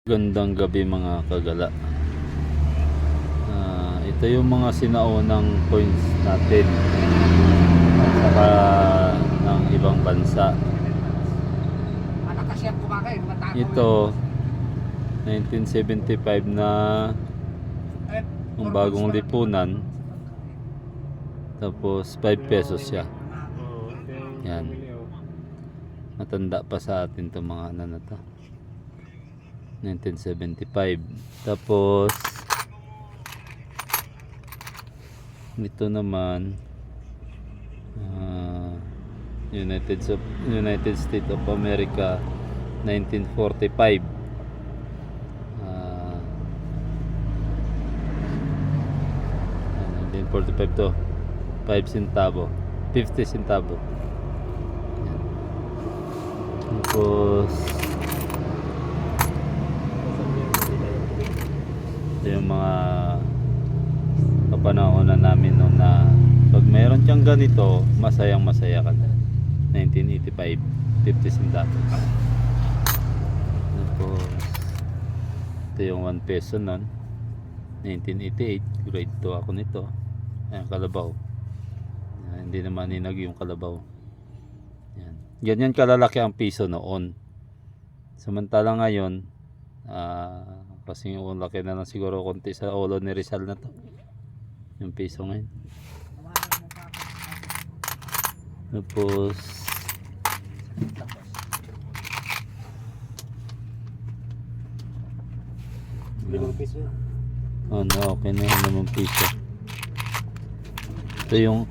Gandang gabi mga kagala. Ito yung mga sinaunang coins natin at saka ng ibang bansa. Ito 1975 na yung bagong lipunan, tapos 5 pesos siya. Yan, matanda pa sa atin itong mga ano na to, 1975. Tapos ito naman United States of America 1945. 1945 to 5 centavo 50 centavo. Yan. Tapos ito yung mga kapanahonan namin noon na pag mayroon siyang ganito, masayang masaya ka na. 1985, 50 centavos. Tapos ito yung 1 peso noon, 1988, grade 2 ako nito. Ayan, kalabaw. Ayan, hindi naman ninag yung kalabaw. Ayan. Ganyan kalalaki ang piso noon. Samantala ngayon, kasi yung laki na lang siguro konti sa ulo ni Rizal na to, yung piso ngayon. Tapos okay na yung limang piso. Ito yung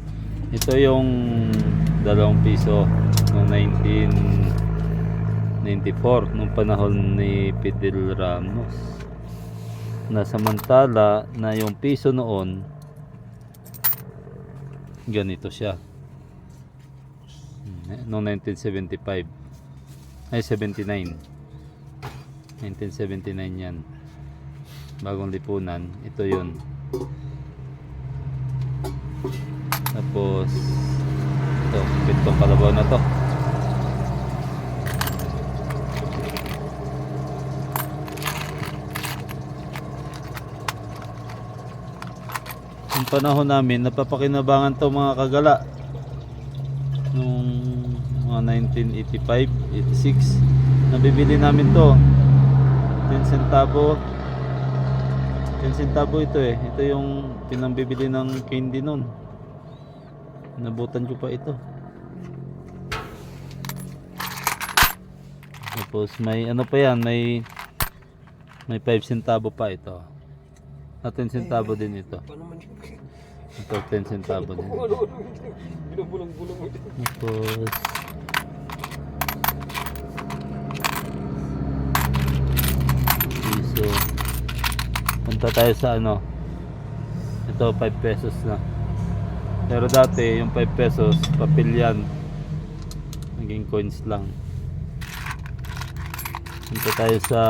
2 piso noong 1994 nung panahon ni Fidel Ramos. Samantala na yung piso noon ganito siya noong 1975 ay 79, 1979 yan, bagong lipunan. Ito yun. Tapos ito, pitong kalabaw na to. Yung panahon namin, napapakinabangan to mga kagala. Nung mga 1985, 86, nabibili namin to 10 centavo. 10 centavo ito eh. Ito yung pinambibili ng candy nun. Nabutan ko pa ito. Tapos may ano pa yan, may 5 centavo pa ito. At 10 centavo din ito. Ito 10 centavo din. Tapos piso. Punta tayo sa ano. Ito 5 pesos na. Pero dati yung 5 pesos papel yan. Naging coins lang. Punta tayo sa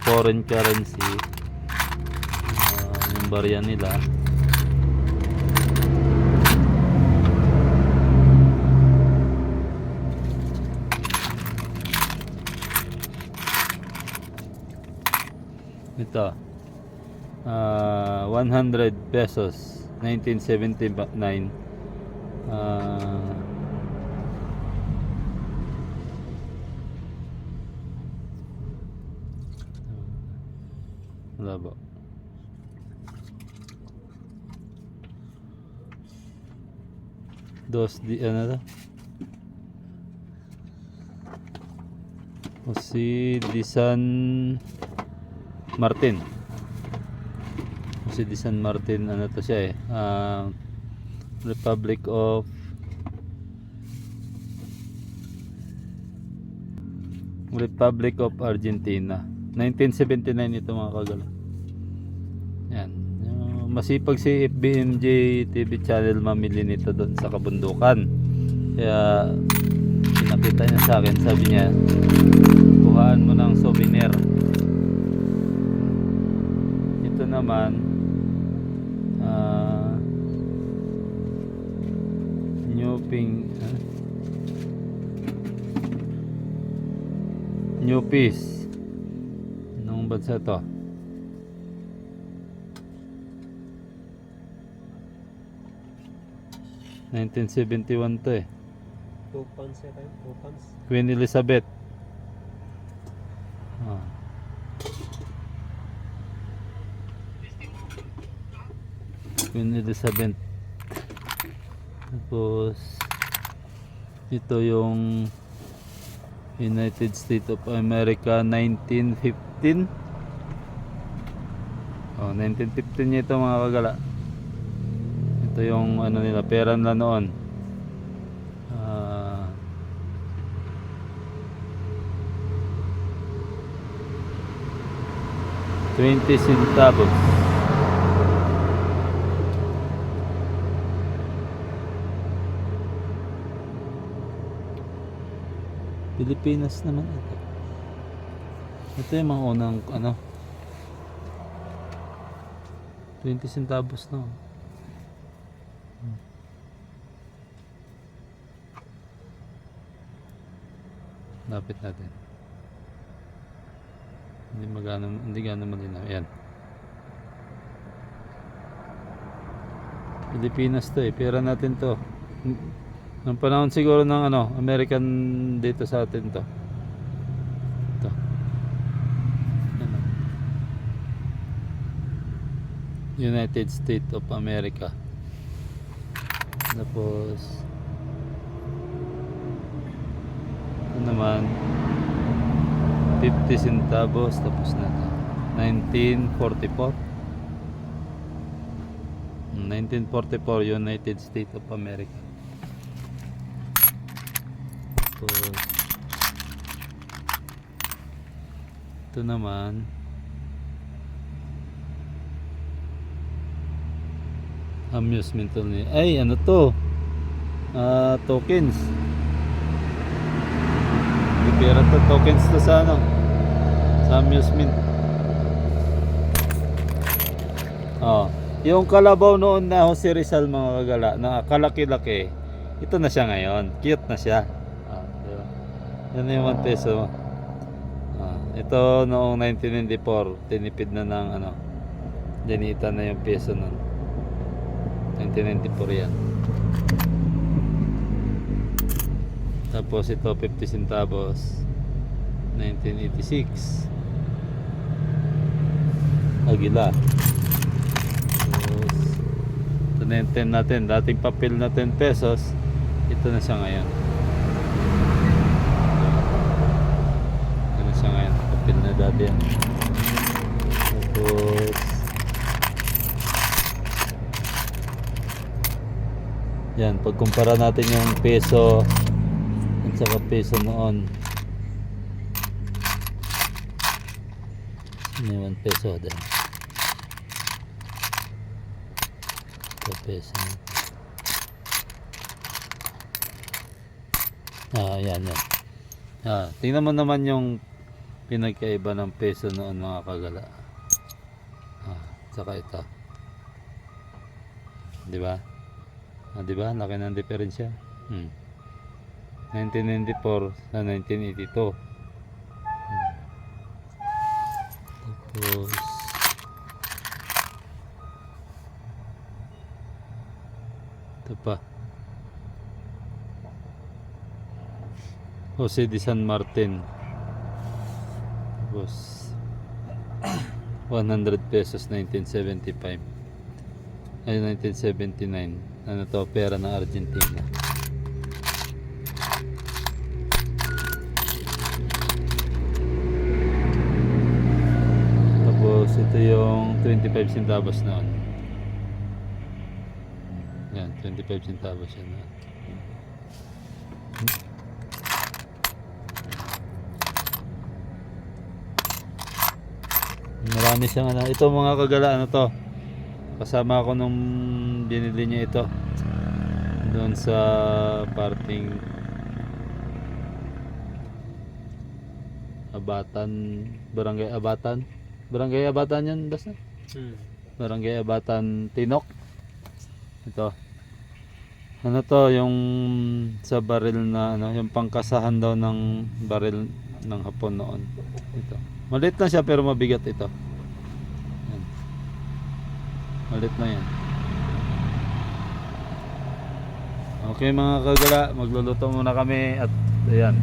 foreign currency. Yung barya nila. Ito 100 pesos 1979. Wala ba? Ano to? Si San Martin. Si San Martin, ano to siya eh, Republic of Argentina. 1979 ito mga kagala. Yan. Masipag si FBMJ TV channel mamili nito doon sa kabundukan. Kaya pinakita niya sa akin, sabi niya, kuhaan mo ng souvenir. Ito naman new piece nung Anong bansa to? ...1971 to eh. 2 pounds yata yun, 2 pounds. Queen Elizabeth. Ah. Queen Elizabeth. Tapos ito yung United States of America 1915. Oh, 1915 ito mga kagala. Ito yung ano nila, pera nila noon. 20 centavos. Pilipinas naman ito. Ito yung mga unang ano 20 centavos na. Lapit natin. Hindi gano'n malinaw. Ayan. Pilipinas to eh. Pera natin to. Nung panahon siguro ng ano, American dito sa atin to. Ito. Ayan, oh. United States of America. Tapos ito naman 50 centavos, tapos na ito 1944. 1944 United States of America. Tapos ito naman amusement only. Ay ano to, tokens. Pera to, tokens to sa ano, sa amusement. Oh, yung kalabaw noon na Jose Rizal mga kagala, na kalaki-laki, ito na siya ngayon. Cute na siya. Diba? Yan yung 1 peso. Ito noong 1994, tinipid na ng ano, dinita na yung peso noon. 1994 yan. Tapos ito 50 centavos 1986 Aguila. Tapos ito na yung 10 natin, dating papel na 10 pesos, ito na siya ngayon. Ito na siya ngayon, papel na dati yan. Tapos yan, pagkumpara natin yung peso at saka peso noon. Ano 1 peso din. Ito peso. Yan. Tingnan mo naman yung pinagkaiba ng peso noon mga kagala. Saka ito. Di ba? Di ba? Laki ng diferensya. 1994 sa 1982. Tapos ito pa, Jose de San Martin. Tapos 100 pesos 1975. Ay 1979. Ano to, pera ng Argentina. Tapos ito yung 25 centavos noon. Yan, 25 centavos yan. Marami siyang ano. Ito mga kagala, ano to, kasama ako nung binili niya ito doon sa parting Abatan, Barangay Abatan yan basta. Barangay Abatan Tinok. Ito. Ano to, yung sa baril na ano, yung pangkasahan daw ng baril ng Hapon noon. Ito. Maliit lang siya pero mabigat ito. Yan. Maliit lang yan. Okay mga kagala, magluluto muna kami at ayan.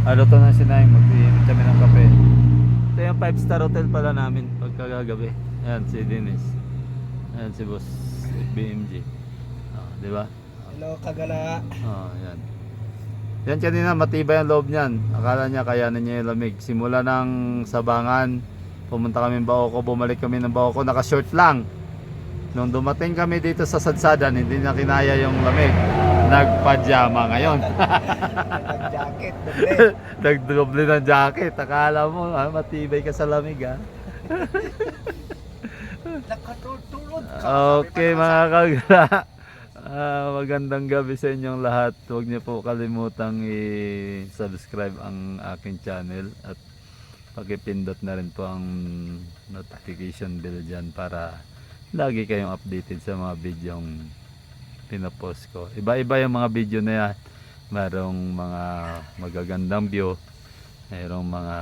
Luto na si Naing, mag-iinit kami ng kape. Ito yung 5-star hotel pala namin pagkagabi. Ayan si Dennis. Ayan si Boss BMG. Di ba? Hello, Kagala. Ayan. Yan kanina matibay ang loob niyan. Akala niya kayanin niya yung lamig. Simula ng Sabangan, pumunta kami ng Baoko, bumalik kami ng Baoko, naka-short lang. Nung dumating kami dito sa Sadsadan, hindi na kinaya yung lamig. Nagpajama ngayon. Nag-jacket, doble. Nagdoble ng jacket. Akala mo, matibay ka sa lamig ha. Nakatulog. Okay mga kagala. Magandang gabi sa inyong lahat. Huwag niyo po kalimutang i-subscribe ang aking channel at pakipindot na rin po ang notification bell dyan para lagi kayong updated sa mga videong pinapost ko. Iba-iba yung mga video na yan. Mayroong mga magagandang view, mayroong mga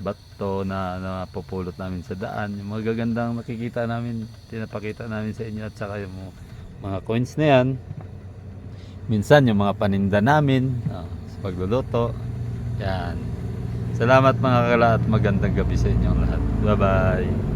bato na napupulot namin sa daan, yung magagandang nakikita namin, pinapakita namin sa inyo, at saka yung mga coins na yan, minsan yung mga paninda namin sa pagluluto. Yan. Salamat mga kagala at magandang gabi sa inyong lahat. Bye bye.